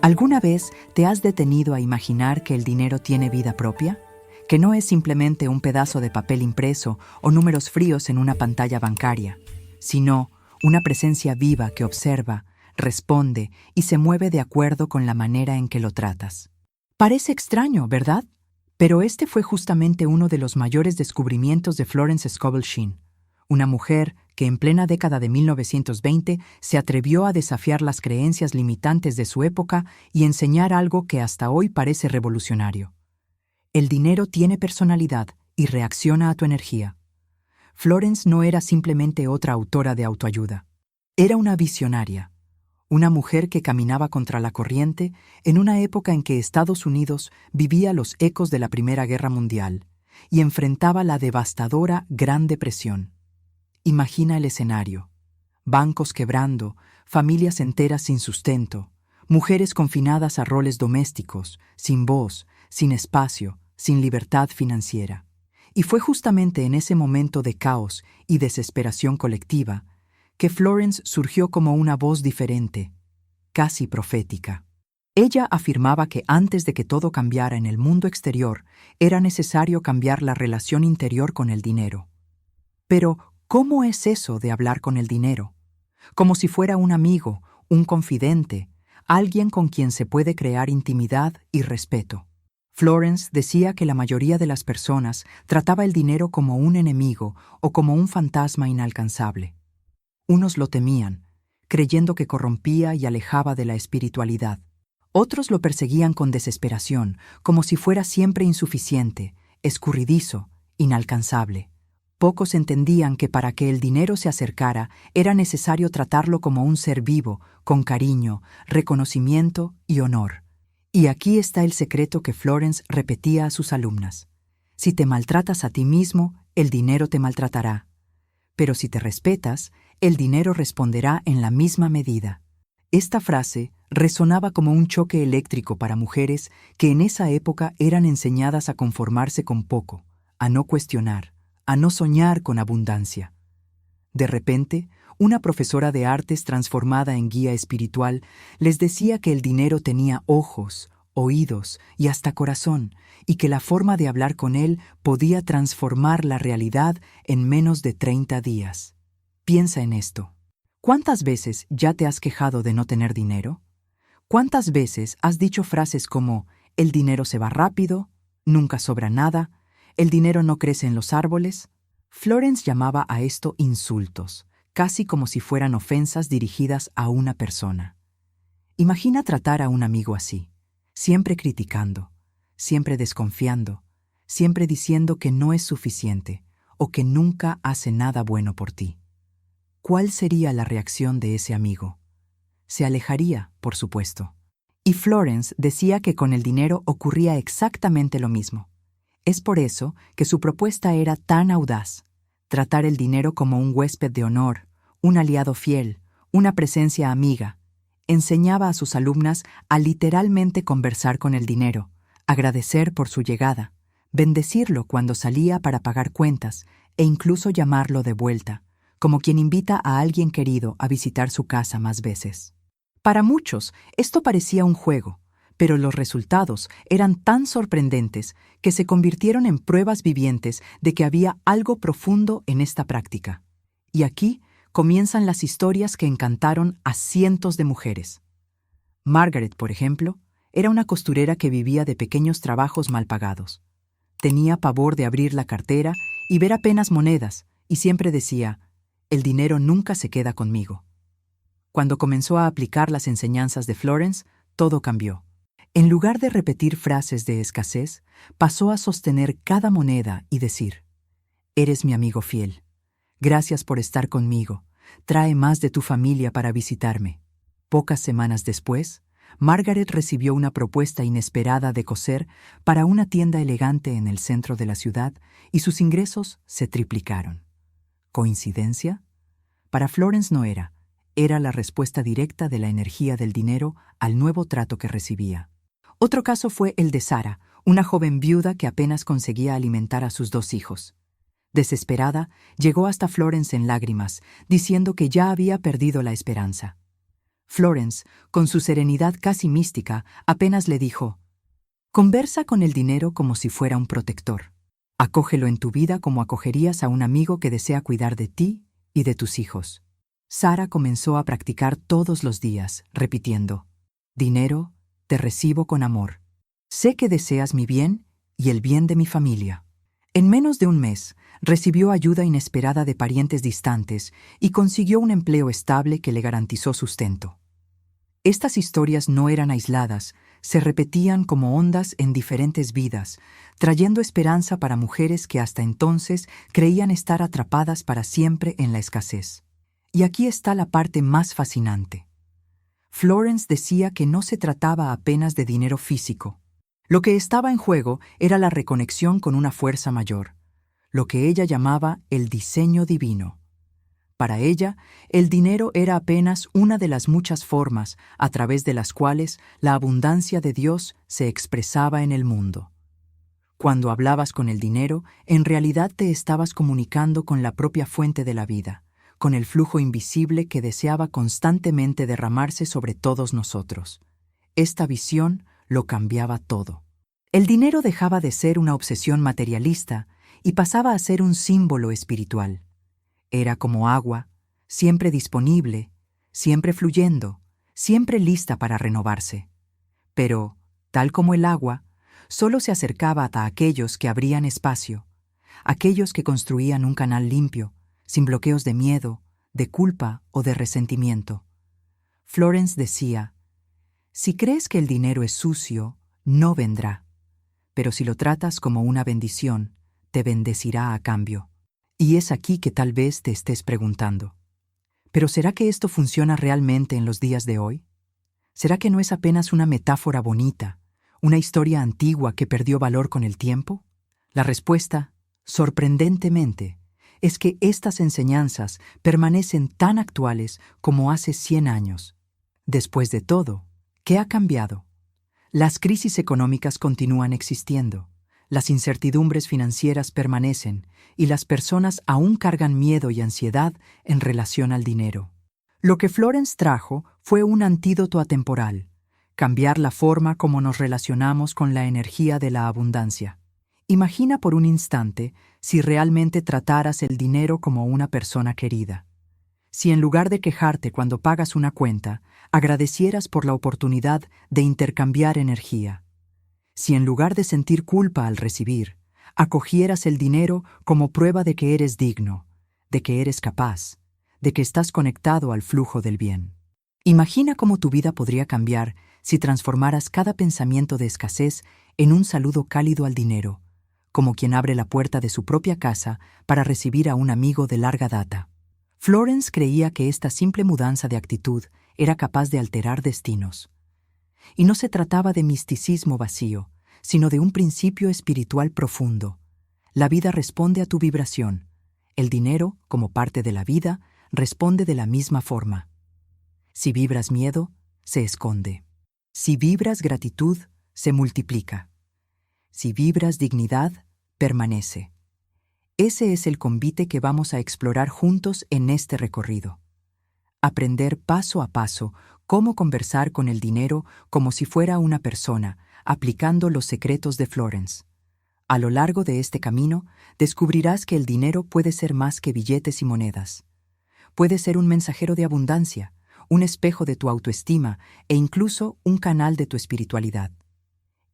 ¿Alguna vez te has detenido a imaginar que el dinero tiene vida propia? Que no es simplemente un pedazo de papel impreso o números fríos en una pantalla bancaria, sino una presencia viva que observa, responde y se mueve de acuerdo con la manera en que lo tratas. Parece extraño, ¿verdad? Pero este fue justamente uno de los mayores descubrimientos de Florence Scovel Shinn, una mujer que en plena década de 1920 se atrevió a desafiar las creencias limitantes de su época y enseñar algo que hasta hoy parece revolucionario. El dinero tiene personalidad y reacciona a tu energía. Florence no era simplemente otra autora de autoayuda. Era una visionaria, una mujer que caminaba contra la corriente en una época en que Estados Unidos vivía los ecos de la Primera Guerra Mundial y enfrentaba la devastadora Gran Depresión. Imagina el escenario: bancos quebrando, familias enteras sin sustento, mujeres confinadas a roles domésticos, sin voz, sin espacio, sin libertad financiera. Y fue justamente en ese momento de caos y desesperación colectiva que Florence surgió como una voz diferente, casi profética. Ella afirmaba que antes de que todo cambiara en el mundo exterior, era necesario cambiar la relación interior con el dinero. Pero, ¿cómo es eso de hablar con el dinero? Como si fuera un amigo, un confidente, alguien con quien se puede crear intimidad y respeto. Florence decía que la mayoría de las personas trataba el dinero como un enemigo o como un fantasma inalcanzable. Unos lo temían, creyendo que corrompía y alejaba de la espiritualidad. Otros lo perseguían con desesperación, como si fuera siempre insuficiente, escurridizo, inalcanzable. Pocos entendían que para que el dinero se acercara era necesario tratarlo como un ser vivo, con cariño, reconocimiento y honor. Y aquí está el secreto que Florence repetía a sus alumnas: si te maltratas a ti mismo, el dinero te maltratará. Pero si te respetas, el dinero responderá en la misma medida. Esta frase resonaba como un choque eléctrico para mujeres que en esa época eran enseñadas a conformarse con poco, a no cuestionar, a no soñar con abundancia. De repente, una profesora de artes transformada en guía espiritual les decía que el dinero tenía ojos, oídos y hasta corazón, y que la forma de hablar con él podía transformar la realidad en menos de 30 días. Piensa en esto. ¿Cuántas veces ya te has quejado de no tener dinero? ¿Cuántas veces has dicho frases como «el dinero se va rápido», «nunca sobra nada», «el dinero no crece en los árboles»? Florence llamaba a esto insultos, casi como si fueran ofensas dirigidas a una persona. Imagina tratar a un amigo así, siempre criticando, siempre desconfiando, siempre diciendo que no es suficiente o que nunca hace nada bueno por ti. ¿Cuál sería la reacción de ese amigo? Se alejaría, por supuesto. Y Florence decía que con el dinero ocurría exactamente lo mismo. Es por eso que su propuesta era tan audaz: tratar el dinero como un huésped de honor, un aliado fiel, una presencia amiga. Enseñaba a sus alumnas a literalmente conversar con el dinero, agradecer por su llegada, bendecirlo cuando salía para pagar cuentas e incluso llamarlo de vuelta, como quien invita a alguien querido a visitar su casa más veces. Para muchos, esto parecía un juego, pero los resultados eran tan sorprendentes que se convirtieron en pruebas vivientes de que había algo profundo en esta práctica. Y aquí comienzan las historias que encantaron a cientos de mujeres. Margaret, por ejemplo, era una costurera que vivía de pequeños trabajos mal pagados. Tenía pavor de abrir la cartera y ver apenas monedas, y siempre decía: «El dinero nunca se queda conmigo». Cuando comenzó a aplicar las enseñanzas de Florence, todo cambió. En lugar de repetir frases de escasez, pasó a sostener cada moneda y decir: «Eres mi amigo fiel. Gracias por estar conmigo. Trae más de tu familia para visitarme». Pocas semanas después, Margaret recibió una propuesta inesperada de coser para una tienda elegante en el centro de la ciudad y sus ingresos se triplicaron. ¿Coincidencia? Para Florence no era. Era la respuesta directa de la energía del dinero al nuevo trato que recibía. Otro caso fue el de Sara, una joven viuda que apenas conseguía alimentar a sus 2 hijos. Desesperada, llegó hasta Florence en lágrimas, diciendo que ya había perdido la esperanza. Florence, con su serenidad casi mística, apenas le dijo: «Conversa con el dinero como si fuera un protector. Acógelo en tu vida como acogerías a un amigo que desea cuidar de ti y de tus hijos». Sara comenzó a practicar todos los días, repitiendo: «Dinero, te recibo con amor. Sé que deseas mi bien y el bien de mi familia». En menos de un mes, recibió ayuda inesperada de parientes distantes y consiguió un empleo estable que le garantizó sustento. Estas historias no eran aisladas, se repetían como ondas en diferentes vidas, trayendo esperanza para mujeres que hasta entonces creían estar atrapadas para siempre en la escasez. Y aquí está la parte más fascinante. Florence decía que no se trataba apenas de dinero físico. Lo que estaba en juego era la reconexión con una fuerza mayor, lo que ella llamaba el diseño divino. Para ella, el dinero era apenas una de las muchas formas a través de las cuales la abundancia de Dios se expresaba en el mundo. Cuando hablabas con el dinero, en realidad te estabas comunicando con la propia fuente de la vida, con el flujo invisible que deseaba constantemente derramarse sobre todos nosotros. Esta visión lo cambiaba todo. El dinero dejaba de ser una obsesión materialista y pasaba a ser un símbolo espiritual. Era como agua, siempre disponible, siempre fluyendo, siempre lista para renovarse. Pero, tal como el agua, solo se acercaba a aquellos que abrían espacio, aquellos que construían un canal limpio, sin bloqueos de miedo, de culpa o de resentimiento. Florence decía: «Si crees que el dinero es sucio, no vendrá. Pero si lo tratas como una bendición, te bendecirá a cambio». Y es aquí que tal vez te estés preguntando: ¿pero será que esto funciona realmente en los días de hoy? ¿Será que no es apenas una metáfora bonita, una historia antigua que perdió valor con el tiempo? La respuesta, sorprendentemente, es que estas enseñanzas permanecen tan actuales como hace 100 años. Después de todo, ¿qué ha cambiado? Las crisis económicas continúan existiendo, las incertidumbres financieras permanecen y las personas aún cargan miedo y ansiedad en relación al dinero. Lo que Florence trajo fue un antídoto atemporal: cambiar la forma como nos relacionamos con la energía de la abundancia. Imagina por un instante si realmente trataras el dinero como una persona querida. Si en lugar de quejarte cuando pagas una cuenta, agradecieras por la oportunidad de intercambiar energía. Si en lugar de sentir culpa al recibir, acogieras el dinero como prueba de que eres digno, de que eres capaz, de que estás conectado al flujo del bien. Imagina cómo tu vida podría cambiar si transformaras cada pensamiento de escasez en un saludo cálido al dinero, como quien abre la puerta de su propia casa para recibir a un amigo de larga data. Florence creía que esta simple mudanza de actitud era capaz de alterar destinos. Y no se trataba de misticismo vacío, sino de un principio espiritual profundo. La vida responde a tu vibración. El dinero, como parte de la vida, responde de la misma forma. Si vibras miedo, se esconde. Si vibras gratitud, se multiplica. Si vibras dignidad, permanece. Ese es el convite que vamos a explorar juntos en este recorrido. Aprender paso a paso cómo conversar con el dinero como si fuera una persona, aplicando los secretos de Florence. A lo largo de este camino, descubrirás que el dinero puede ser más que billetes y monedas. Puede ser un mensajero de abundancia, un espejo de tu autoestima e incluso un canal de tu espiritualidad.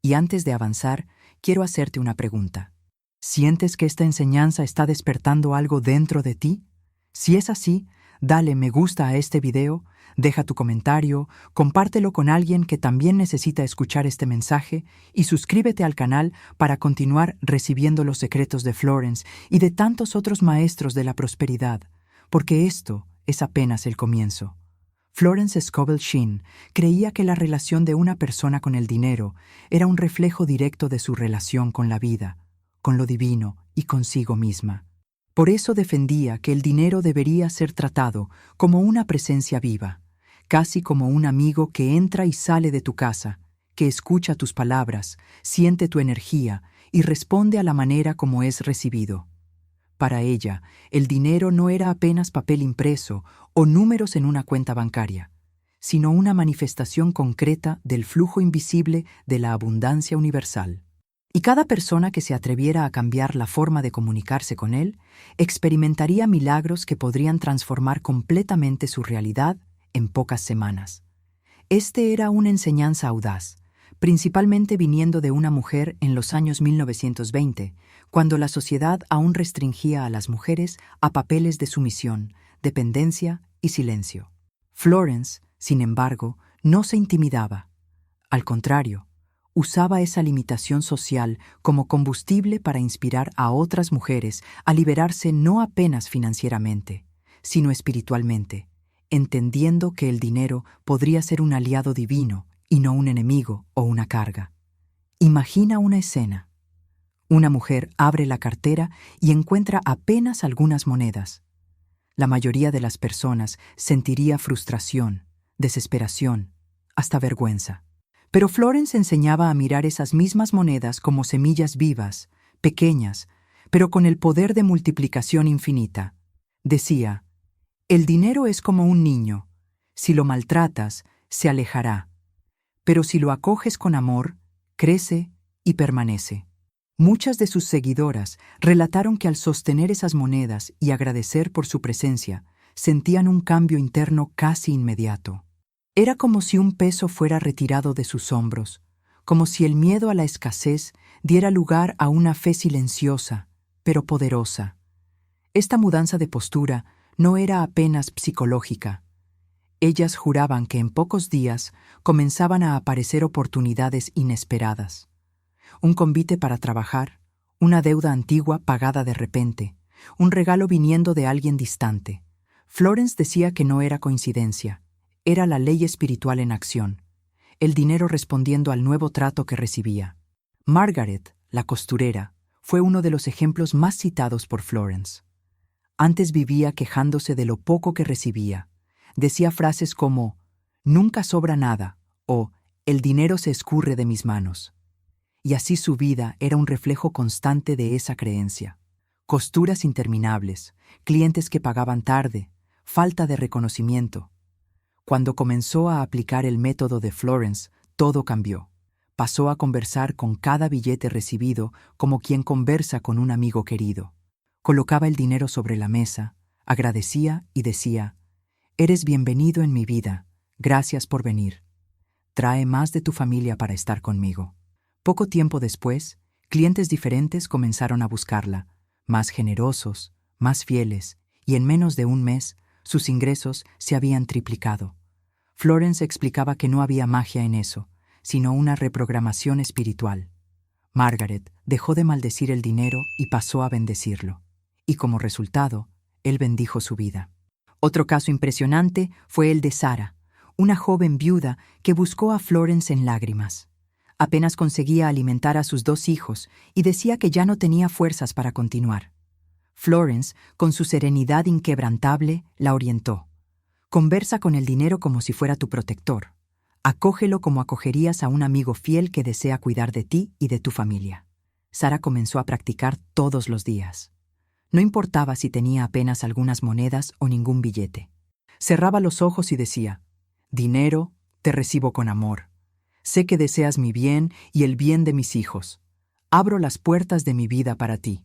Y antes de avanzar, quiero hacerte una pregunta. ¿Sientes que esta enseñanza está despertando algo dentro de ti? Si es así, dale me gusta a este video, deja tu comentario, compártelo con alguien que también necesita escuchar este mensaje y suscríbete al canal para continuar recibiendo los secretos de Florence y de tantos otros maestros de la prosperidad, porque esto es apenas el comienzo. Florence Scovel Shinn creía que la relación de una persona con el dinero era un reflejo directo de su relación con la vida, con lo divino y consigo misma. Por eso defendía que el dinero debería ser tratado como una presencia viva, casi como un amigo que entra y sale de tu casa, que escucha tus palabras, siente tu energía y responde a la manera como es recibido. Para ella, el dinero no era apenas papel impreso o números en una cuenta bancaria, sino una manifestación concreta del flujo invisible de la abundancia universal. Y cada persona que se atreviera a cambiar la forma de comunicarse con él, experimentaría milagros que podrían transformar completamente su realidad en pocas semanas. Este era una enseñanza audaz, principalmente viniendo de una mujer en los años 1920, cuando la sociedad aún restringía a las mujeres a papeles de sumisión, dependencia y silencio. Florence, sin embargo, no se intimidaba. Al contrario, usaba esa limitación social como combustible para inspirar a otras mujeres a liberarse no apenas financieramente, sino espiritualmente, entendiendo que el dinero podría ser un aliado divino y no un enemigo o una carga. Imagina una escena. Una mujer abre la cartera y encuentra apenas algunas monedas. La mayoría de las personas sentiría frustración, desesperación, hasta vergüenza. Pero Florence enseñaba a mirar esas mismas monedas como semillas vivas, pequeñas, pero con el poder de multiplicación infinita. Decía, el dinero es como un niño. Si lo maltratas, se alejará. Pero si lo acoges con amor, crece y permanece. Muchas de sus seguidoras relataron que al sostener esas monedas y agradecer por su presencia, sentían un cambio interno casi inmediato. Era como si un peso fuera retirado de sus hombros, como si el miedo a la escasez diera lugar a una fe silenciosa, pero poderosa. Esta mudanza de postura no era apenas psicológica. Ellas juraban que en pocos días comenzaban a aparecer oportunidades inesperadas. Un convite para trabajar, una deuda antigua pagada de repente, un regalo viniendo de alguien distante. Florence decía que no era coincidencia. Era la ley espiritual en acción, el dinero respondiendo al nuevo trato que recibía. Margaret, la costurera, fue uno de los ejemplos más citados por Florence. Antes vivía quejándose de lo poco que recibía. Decía frases como, «Nunca sobra nada» o «El dinero se escurre de mis manos». Y así su vida era un reflejo constante de esa creencia. Costuras interminables, clientes que pagaban tarde, falta de reconocimiento. Cuando comenzó a aplicar el método de Florence, todo cambió. Pasó a conversar con cada billete recibido como quien conversa con un amigo querido. Colocaba el dinero sobre la mesa, agradecía y decía, «Eres bienvenido en mi vida, gracias por venir. Trae más de tu familia para estar conmigo». Poco tiempo después, clientes diferentes comenzaron a buscarla, más generosos, más fieles, y en menos de un mes, sus ingresos se habían triplicado. Florence explicaba que no había magia en eso, sino una reprogramación espiritual. Margaret dejó de maldecir el dinero y pasó a bendecirlo. Y como resultado, él bendijo su vida. Otro caso impresionante fue el de Sara, una joven viuda que buscó a Florence en lágrimas. Apenas conseguía alimentar a sus 2 hijos y decía que ya no tenía fuerzas para continuar. Florence, con su serenidad inquebrantable, la orientó. Conversa con el dinero como si fuera tu protector. Acógelo como acogerías a un amigo fiel que desea cuidar de ti y de tu familia. Sara comenzó a practicar todos los días. No importaba si tenía apenas algunas monedas o ningún billete. Cerraba los ojos y decía, «Dinero, te recibo con amor. Sé que deseas mi bien y el bien de mis hijos. Abro las puertas de mi vida para ti».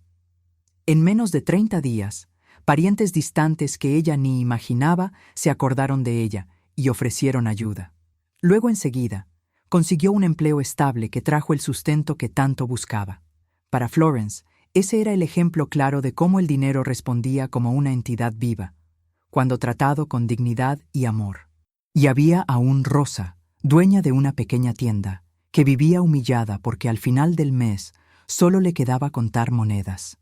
En menos de 30 días, parientes distantes que ella ni imaginaba se acordaron de ella y ofrecieron ayuda. Luego enseguida, consiguió un empleo estable que trajo el sustento que tanto buscaba. Para Florence, ese era el ejemplo claro de cómo el dinero respondía como una entidad viva, cuando tratado con dignidad y amor. Y había aún Rosa, dueña de una pequeña tienda, que vivía humillada porque al final del mes solo le quedaba contar monedas.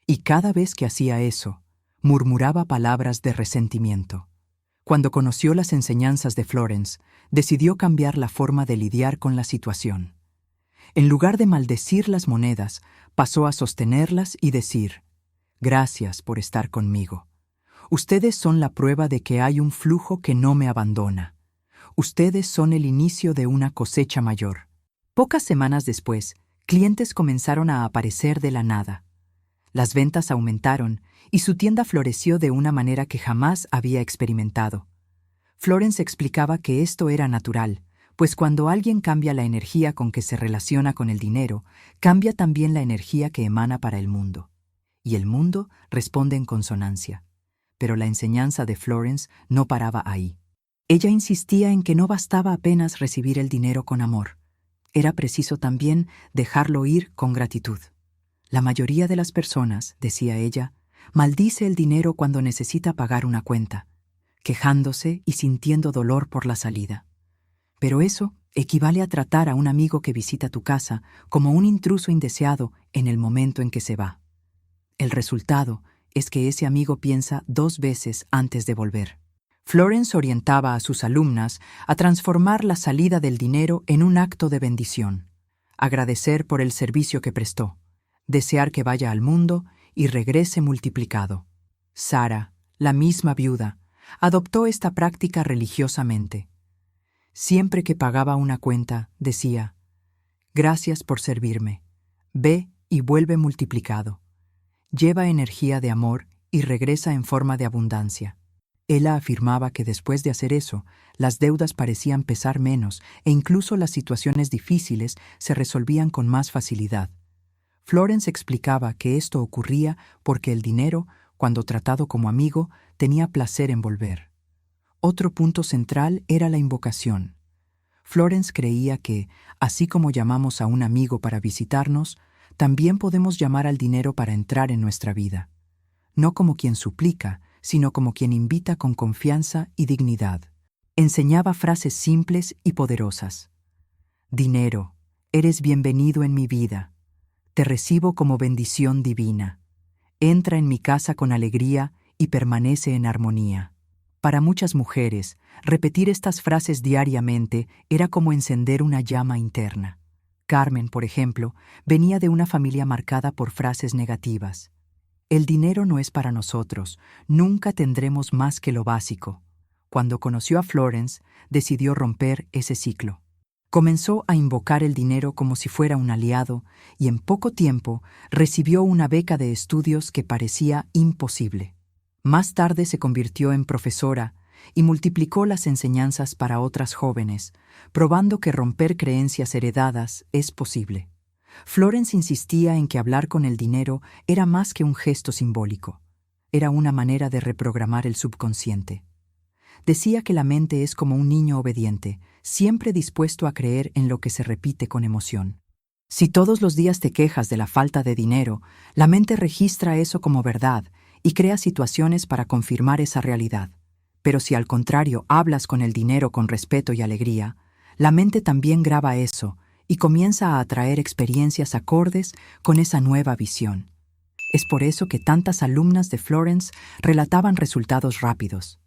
Y cada vez que hacía eso, murmuraba palabras de resentimiento. Cuando conoció las enseñanzas de Florence, decidió cambiar la forma de lidiar con la situación. En lugar de maldecir las monedas, pasó a sostenerlas y decir, «Gracias por estar conmigo. Ustedes son la prueba de que hay un flujo que no me abandona. Ustedes son el inicio de una cosecha mayor». Pocas semanas después, clientes comenzaron a aparecer de la nada. Las ventas aumentaron y su tienda floreció de una manera que jamás había experimentado. Florence explicaba que esto era natural, pues cuando alguien cambia la energía con que se relaciona con el dinero, cambia también la energía que emana para el mundo. Y el mundo responde en consonancia. Pero la enseñanza de Florence no paraba ahí. Ella insistía en que no bastaba apenas recibir el dinero con amor. Era preciso también dejarlo ir con gratitud. La mayoría de las personas, decía ella, maldice el dinero cuando necesita pagar una cuenta, quejándose y sintiendo dolor por la salida. Pero eso equivale a tratar a un amigo que visita tu casa como un intruso indeseado en el momento en que se va. El resultado es que ese amigo piensa 2 veces antes de volver. Florence orientaba a sus alumnas a transformar la salida del dinero en un acto de bendición, agradecer por el servicio que prestó, desear que vaya al mundo y regrese multiplicado. Sara, la misma viuda, adoptó esta práctica religiosamente. Siempre que pagaba una cuenta, decía: «Gracias por servirme. Ve y vuelve multiplicado. Lleva energía de amor y regresa en forma de abundancia». Ella afirmaba que después de hacer eso, las deudas parecían pesar menos e incluso las situaciones difíciles se resolvían con más facilidad. Florence explicaba que esto ocurría porque el dinero, cuando tratado como amigo, tenía placer en volver. Otro punto central era la invocación. Florence creía que, así como llamamos a un amigo para visitarnos, también podemos llamar al dinero para entrar en nuestra vida. No como quien suplica, sino como quien invita con confianza y dignidad. Enseñaba frases simples y poderosas. «Dinero, eres bienvenido en mi vida. Te recibo como bendición divina. Entra en mi casa con alegría y permanece en armonía». Para muchas mujeres, repetir estas frases diariamente era como encender una llama interna. Carmen, por ejemplo, venía de una familia marcada por frases negativas. «El dinero no es para nosotros, nunca tendremos más que lo básico». Cuando conoció a Florence, decidió romper ese ciclo. Comenzó a invocar el dinero como si fuera un aliado y en poco tiempo recibió una beca de estudios que parecía imposible. Más tarde se convirtió en profesora y multiplicó las enseñanzas para otras jóvenes, probando que romper creencias heredadas es posible. Florence insistía en que hablar con el dinero era más que un gesto simbólico. Era una manera de reprogramar el subconsciente. Decía que la mente es como un niño obediente, siempre dispuesto a creer en lo que se repite con emoción. Si todos los días te quejas de la falta de dinero, la mente registra eso como verdad y crea situaciones para confirmar esa realidad. Pero si al contrario hablas con el dinero con respeto y alegría, la mente también graba eso y comienza a atraer experiencias acordes con esa nueva visión. Es por eso que tantas alumnas de Florence relataban resultados rápidos.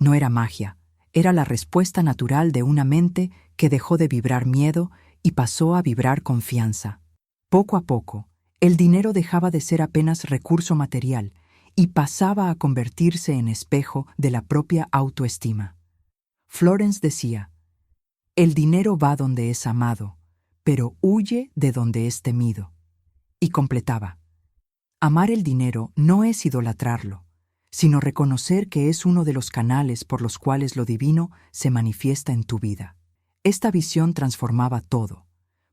No era magia, era la respuesta natural de una mente que dejó de vibrar miedo y pasó a vibrar confianza. Poco a poco, el dinero dejaba de ser apenas recurso material y pasaba a convertirse en espejo de la propia autoestima. Florence decía: «El dinero va donde es amado, pero huye de donde es temido». Y completaba: «Amar el dinero no es idolatrarlo, sino reconocer que es uno de los canales por los cuales lo divino se manifiesta en tu vida». Esta visión transformaba todo,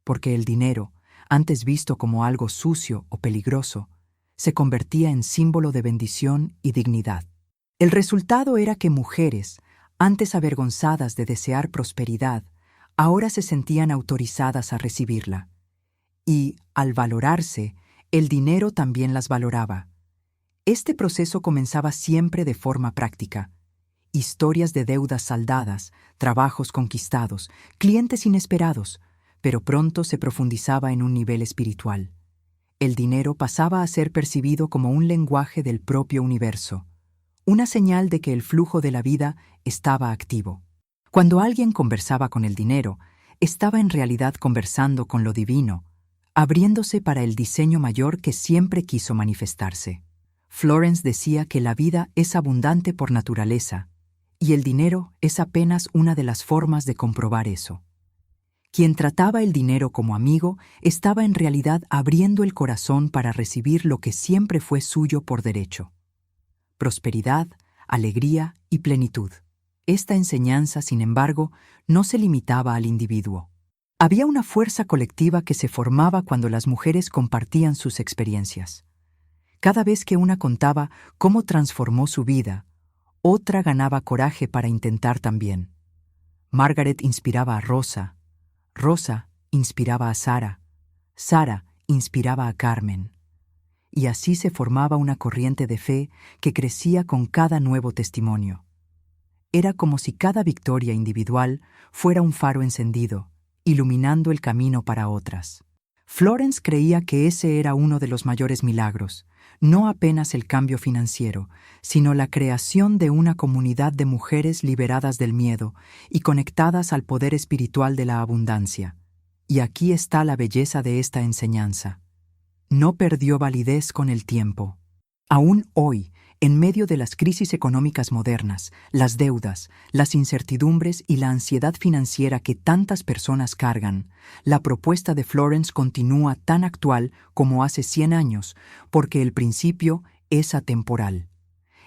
porque el dinero, antes visto como algo sucio o peligroso, se convertía en símbolo de bendición y dignidad. El resultado era que mujeres, antes avergonzadas de desear prosperidad, ahora se sentían autorizadas a recibirla. Y, al valorarse, el dinero también las valoraba. Este proceso comenzaba siempre de forma práctica. Historias de deudas saldadas, trabajos conquistados, clientes inesperados, pero pronto se profundizaba en un nivel espiritual. El dinero pasaba a ser percibido como un lenguaje del propio universo, una señal de que el flujo de la vida estaba activo. Cuando alguien conversaba con el dinero, estaba en realidad conversando con lo divino, abriéndose para el diseño mayor que siempre quiso manifestarse. Florence decía que la vida es abundante por naturaleza, y el dinero es apenas una de las formas de comprobar eso. Quien trataba el dinero como amigo estaba en realidad abriendo el corazón para recibir lo que siempre fue suyo por derecho: prosperidad, alegría y plenitud. Esta enseñanza, sin embargo, no se limitaba al individuo. Había una fuerza colectiva que se formaba cuando las mujeres compartían sus experiencias. Cada vez que una contaba cómo transformó su vida, otra ganaba coraje para intentar también. Margaret inspiraba a Rosa, Rosa inspiraba a Sara, Sara inspiraba a Carmen. Y así se formaba una corriente de fe que crecía con cada nuevo testimonio. Era como si cada victoria individual fuera un faro encendido, iluminando el camino para otras. Florence creía que ese era uno de los mayores milagros, no apenas el cambio financiero, sino la creación de una comunidad de mujeres liberadas del miedo y conectadas al poder espiritual de la abundancia. Y aquí está la belleza de esta enseñanza. No perdió validez con el tiempo. Aún hoy, en medio de las crisis económicas modernas, las deudas, las incertidumbres y la ansiedad financiera que tantas personas cargan, la propuesta de Florence continúa tan actual como hace 100 años, porque el principio es atemporal.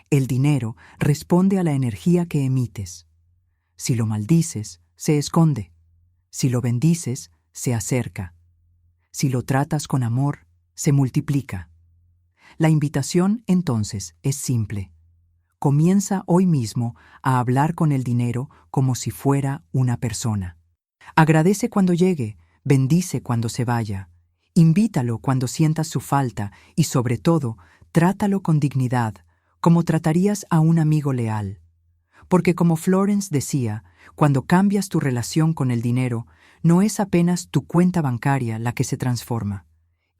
El dinero responde a la energía que emites. Si lo maldices, se esconde. Si lo bendices, se acerca. Si lo tratas con amor, se multiplica. La invitación, entonces, es simple. Comienza hoy mismo a hablar con el dinero como si fuera una persona. Agradece cuando llegue, bendice cuando se vaya, invítalo cuando sientas su falta y, sobre todo, trátalo con dignidad, como tratarías a un amigo leal. Porque como Florence decía, cuando cambias tu relación con el dinero, no es apenas tu cuenta bancaria la que se transforma.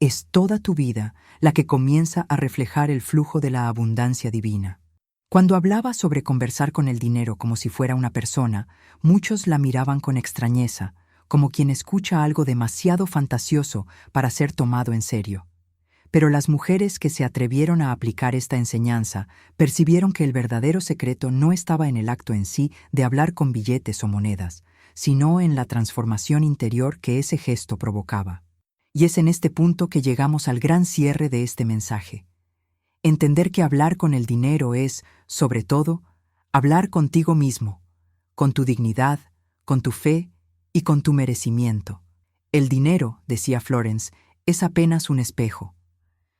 Es toda tu vida la que comienza a reflejar el flujo de la abundancia divina. Cuando hablaba sobre conversar con el dinero como si fuera una persona, muchos la miraban con extrañeza, como quien escucha algo demasiado fantasioso para ser tomado en serio. Pero las mujeres que se atrevieron a aplicar esta enseñanza percibieron que el verdadero secreto no estaba en el acto en sí de hablar con billetes o monedas, sino en la transformación interior que ese gesto provocaba. Y es en este punto que llegamos al gran cierre de este mensaje. Entender que hablar con el dinero es, sobre todo, hablar contigo mismo, con tu dignidad, con tu fe y con tu merecimiento. El dinero, decía Florence, es apenas un espejo.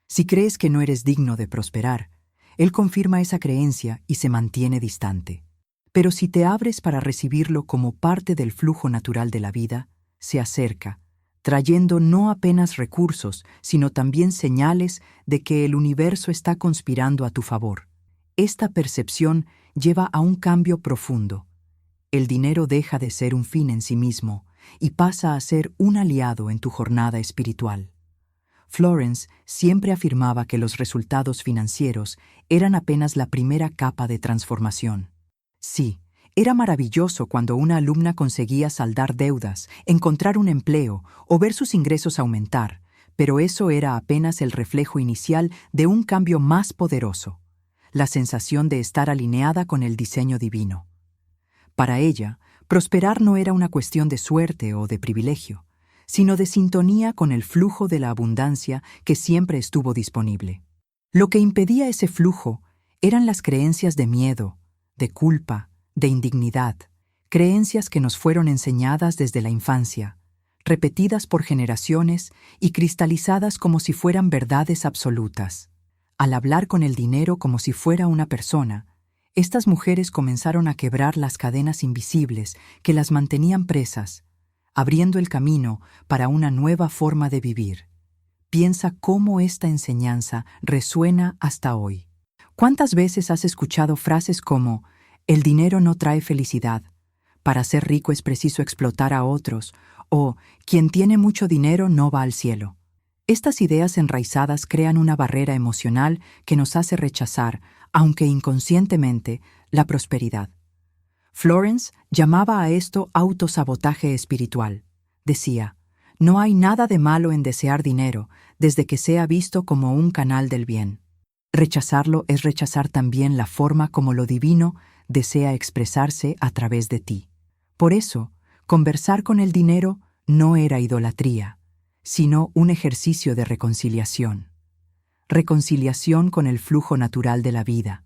Si crees que no eres digno de prosperar, él confirma esa creencia y se mantiene distante. Pero si te abres para recibirlo como parte del flujo natural de la vida, se acerca, trayendo no apenas recursos, sino también señales de que el universo está conspirando a tu favor. Esta percepción lleva a un cambio profundo. El dinero deja de ser un fin en sí mismo y pasa a ser un aliado en tu jornada espiritual. Florence siempre afirmaba que los resultados financieros eran apenas la primera capa de transformación. Sí, era maravilloso cuando una alumna conseguía saldar deudas, encontrar un empleo o ver sus ingresos aumentar, pero eso era apenas el reflejo inicial de un cambio más poderoso, la sensación de estar alineada con el diseño divino. Para ella, prosperar no era una cuestión de suerte o de privilegio, sino de sintonía con el flujo de la abundancia que siempre estuvo disponible. Lo que impedía ese flujo eran las creencias de miedo, de culpa, de indignidad, creencias que nos fueron enseñadas desde la infancia, repetidas por generaciones y cristalizadas como si fueran verdades absolutas. Al hablar con el dinero como si fuera una persona, estas mujeres comenzaron a quebrar las cadenas invisibles que las mantenían presas, abriendo el camino para una nueva forma de vivir. Piensa cómo esta enseñanza resuena hasta hoy. ¿Cuántas veces has escuchado frases como «el dinero no trae felicidad», «para ser rico es preciso explotar a otros» o «quien tiene mucho dinero no va al cielo»? Estas ideas enraizadas crean una barrera emocional que nos hace rechazar, aunque inconscientemente, la prosperidad. Florence llamaba a esto autosabotaje espiritual. Decía, no hay nada de malo en desear dinero desde que sea visto como un canal del bien. Rechazarlo es rechazar también la forma como lo divino desea expresarse a través de ti. Por eso, conversar con el dinero no era idolatría, sino un ejercicio de reconciliación. Reconciliación con el flujo natural de la vida,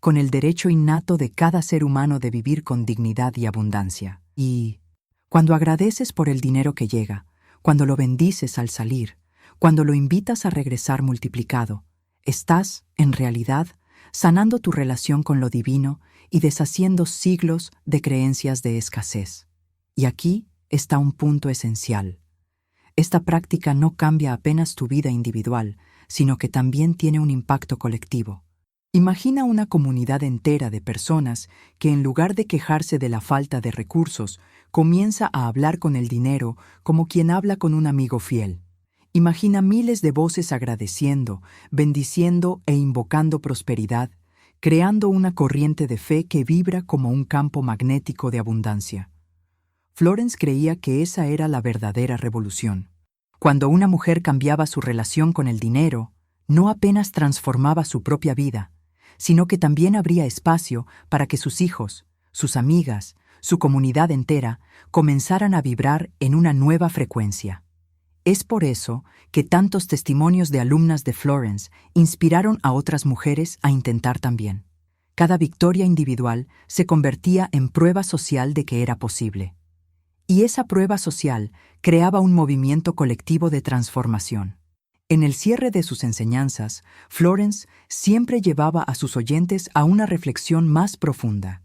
con el derecho innato de cada ser humano de vivir con dignidad y abundancia. Y cuando agradeces por el dinero que llega, cuando lo bendices al salir, cuando lo invitas a regresar multiplicado, estás, en realidad, sanando tu relación con lo divino y deshaciendo siglos de creencias de escasez. Y aquí está un punto esencial. Esta práctica no cambia apenas tu vida individual, sino que también tiene un impacto colectivo. Imagina una comunidad entera de personas que en lugar de quejarse de la falta de recursos, comienza a hablar con el dinero como quien habla con un amigo fiel. Imagina miles de voces agradeciendo, bendiciendo e invocando prosperidad, creando una corriente de fe que vibra como un campo magnético de abundancia. Florence creía que esa era la verdadera revolución. Cuando una mujer cambiaba su relación con el dinero, no apenas transformaba su propia vida, sino que también abría espacio para que sus hijos, sus amigas, su comunidad entera comenzaran a vibrar en una nueva frecuencia. Es por eso que tantos testimonios de alumnas de Florence inspiraron a otras mujeres a intentar también. Cada victoria individual se convertía en prueba social de que era posible. Y esa prueba social creaba un movimiento colectivo de transformación. En el cierre de sus enseñanzas, Florence siempre llevaba a sus oyentes a una reflexión más profunda.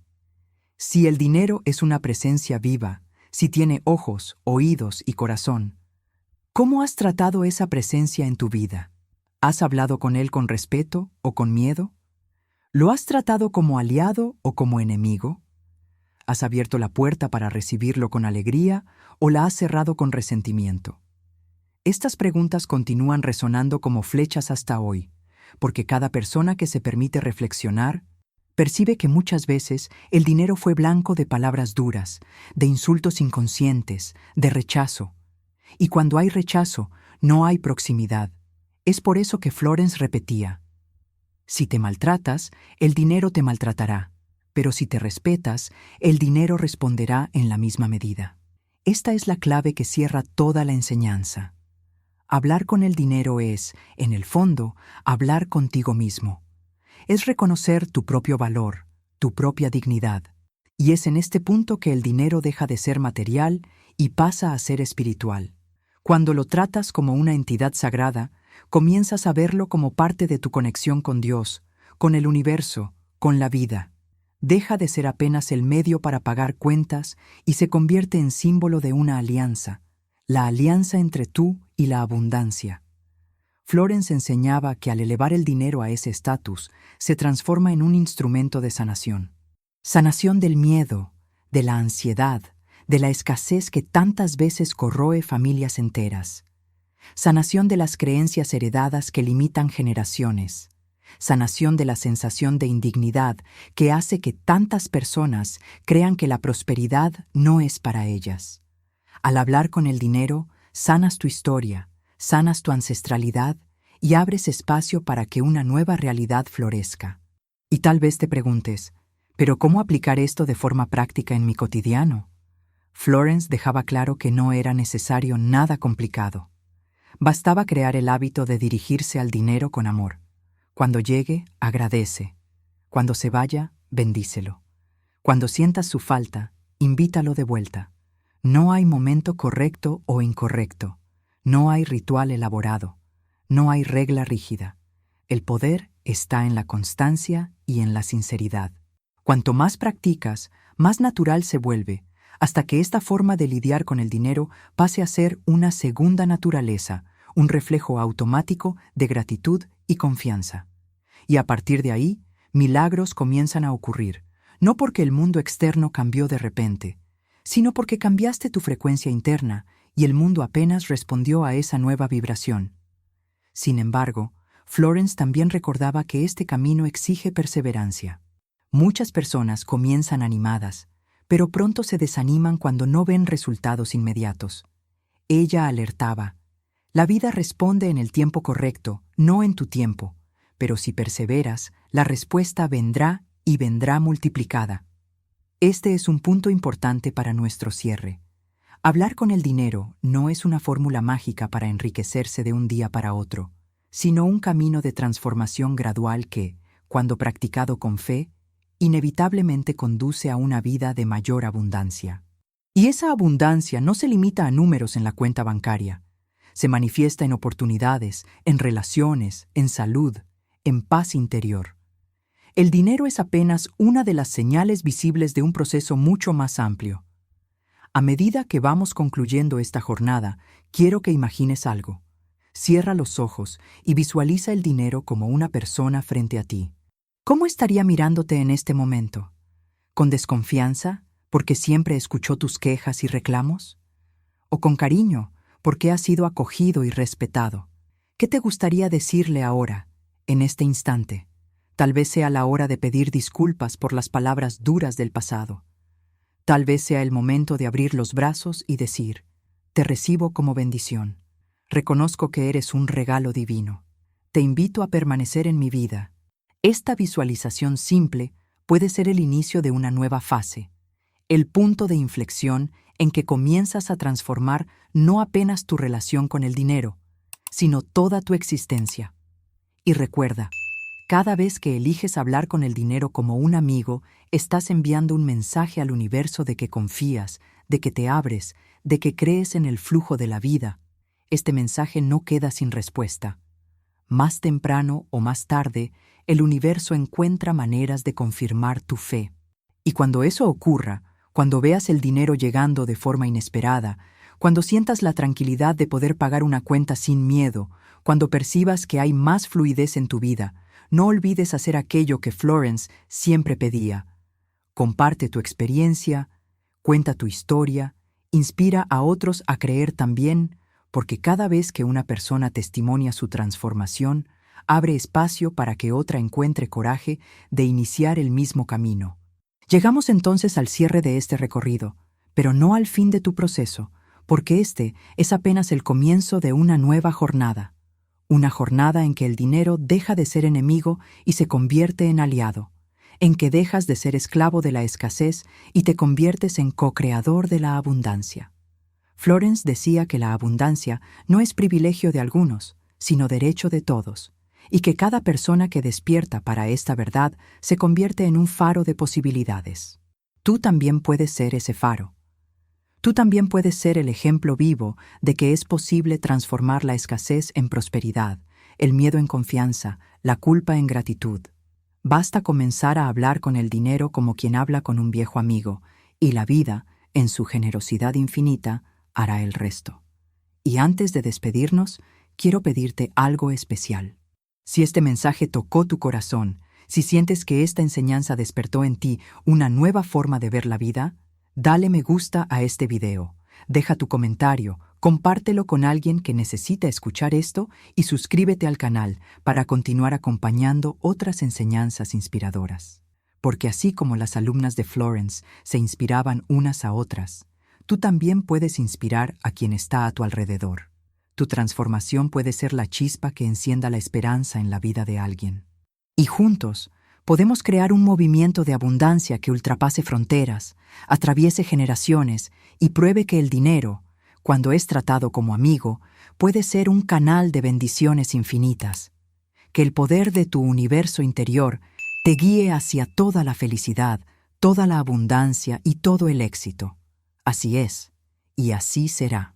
Si el dinero es una presencia viva, si tiene ojos, oídos y corazón, ¿cómo has tratado esa presencia en tu vida? ¿Has hablado con él con respeto o con miedo? ¿Lo has tratado como aliado o como enemigo? ¿Has abierto la puerta para recibirlo con alegría o la has cerrado con resentimiento? Estas preguntas continúan resonando como flechas hasta hoy, porque cada persona que se permite reflexionar percibe que muchas veces el dinero fue blanco de palabras duras, de insultos inconscientes, de rechazo. Y cuando hay rechazo, no hay proximidad. Es por eso que Florence repetía: si te maltratas, el dinero te maltratará, pero si te respetas, el dinero responderá en la misma medida. Esta es la clave que cierra toda la enseñanza. Hablar con el dinero es, en el fondo, hablar contigo mismo. Es reconocer tu propio valor, tu propia dignidad. Y es en este punto que el dinero deja de ser material y pasa a ser espiritual. Cuando lo tratas como una entidad sagrada, comienzas a verlo como parte de tu conexión con Dios, con el universo, con la vida. Deja de ser apenas el medio para pagar cuentas y se convierte en símbolo de una alianza, la alianza entre tú y la abundancia. Florence enseñaba que al elevar el dinero a ese estatus, se transforma en un instrumento de sanación. Sanación del miedo, de la ansiedad, de la escasez que tantas veces corroe familias enteras. Sanación de las creencias heredadas que limitan generaciones. Sanación de la sensación de indignidad que hace que tantas personas crean que la prosperidad no es para ellas. Al hablar con el dinero, sanas tu historia, sanas tu ancestralidad y abres espacio para que una nueva realidad florezca. Y tal vez te preguntes, ¿pero cómo aplicar esto de forma práctica en mi cotidiano? Florence dejaba claro que no era necesario nada complicado. Bastaba crear el hábito de dirigirse al dinero con amor. Cuando llegue, agradece. Cuando se vaya, bendícelo. Cuando sientas su falta, invítalo de vuelta. No hay momento correcto o incorrecto. No hay ritual elaborado. No hay regla rígida. El poder está en la constancia y en la sinceridad. Cuanto más practicas, más natural se vuelve, hasta que esta forma de lidiar con el dinero pase a ser una segunda naturaleza, un reflejo automático de gratitud y confianza. Y a partir de ahí, milagros comienzan a ocurrir, no porque el mundo externo cambió de repente, sino porque cambiaste tu frecuencia interna y el mundo apenas respondió a esa nueva vibración. Sin embargo, Florence también recordaba que este camino exige perseverancia. Muchas personas comienzan animadas, pero pronto se desaniman cuando no ven resultados inmediatos. Ella alertaba: la vida responde en el tiempo correcto, no en tu tiempo, pero si perseveras, la respuesta vendrá y vendrá multiplicada. Este es un punto importante para nuestro cierre. Hablar con el dinero no es una fórmula mágica para enriquecerse de un día para otro, sino un camino de transformación gradual que, cuando practicado con fe, inevitablemente conduce a una vida de mayor abundancia. Y esa abundancia no se limita a números en la cuenta bancaria. Se manifiesta en oportunidades, en relaciones, en salud, en paz interior. El dinero es apenas una de las señales visibles de un proceso mucho más amplio. A medida que vamos concluyendo esta jornada, quiero que imagines algo. Cierra los ojos y visualiza el dinero como una persona frente a ti. ¿Cómo estaría mirándote en este momento? ¿Con desconfianza, porque siempre escuchó tus quejas y reclamos? ¿O con cariño, porque has sido acogido y respetado? ¿Qué te gustaría decirle ahora, en este instante? Tal vez sea la hora de pedir disculpas por las palabras duras del pasado. Tal vez sea el momento de abrir los brazos y decir, te recibo como bendición. Reconozco que eres un regalo divino. Te invito a permanecer en mi vida. Esta visualización simple puede ser el inicio de una nueva fase, el punto de inflexión en que comienzas a transformar no apenas tu relación con el dinero, sino toda tu existencia. Y recuerda, cada vez que eliges hablar con el dinero como un amigo, estás enviando un mensaje al universo de que confías, de que te abres, de que crees en el flujo de la vida. Este mensaje no queda sin respuesta. Más temprano o más tarde, el universo encuentra maneras de confirmar tu fe. Y cuando eso ocurra, cuando veas el dinero llegando de forma inesperada, cuando sientas la tranquilidad de poder pagar una cuenta sin miedo, cuando percibas que hay más fluidez en tu vida, no olvides hacer aquello que Florence siempre pedía. Comparte tu experiencia, cuenta tu historia, inspira a otros a creer también, porque cada vez que una persona testimonia su transformación, abre espacio para que otra encuentre coraje de iniciar el mismo camino. Llegamos entonces al cierre de este recorrido, pero no al fin de tu proceso, porque este es apenas el comienzo de una nueva jornada. Una jornada en que el dinero deja de ser enemigo y se convierte en aliado, en que dejas de ser esclavo de la escasez y te conviertes en co-creador de la abundancia. Florence decía que la abundancia no es privilegio de algunos, sino derecho de todos, y que cada persona que despierta para esta verdad se convierte en un faro de posibilidades. Tú también puedes ser ese faro. Tú también puedes ser el ejemplo vivo de que es posible transformar la escasez en prosperidad, el miedo en confianza, la culpa en gratitud. Basta comenzar a hablar con el dinero como quien habla con un viejo amigo, y la vida, en su generosidad infinita, hará el resto. Y antes de despedirnos, quiero pedirte algo especial. Si este mensaje tocó tu corazón, si sientes que esta enseñanza despertó en ti una nueva forma de ver la vida, dale me gusta a este video, deja tu comentario, compártelo con alguien que necesita escuchar esto y suscríbete al canal para continuar acompañando otras enseñanzas inspiradoras. Porque así como las alumnas de Florence se inspiraban unas a otras, tú también puedes inspirar a quien está a tu alrededor. Tu transformación puede ser la chispa que encienda la esperanza en la vida de alguien. Y juntos, podemos crear un movimiento de abundancia que ultrapase fronteras, atraviese generaciones y pruebe que el dinero, cuando es tratado como amigo, puede ser un canal de bendiciones infinitas. Que el poder de tu universo interior te guíe hacia toda la felicidad, toda la abundancia y todo el éxito. Así es, y así será.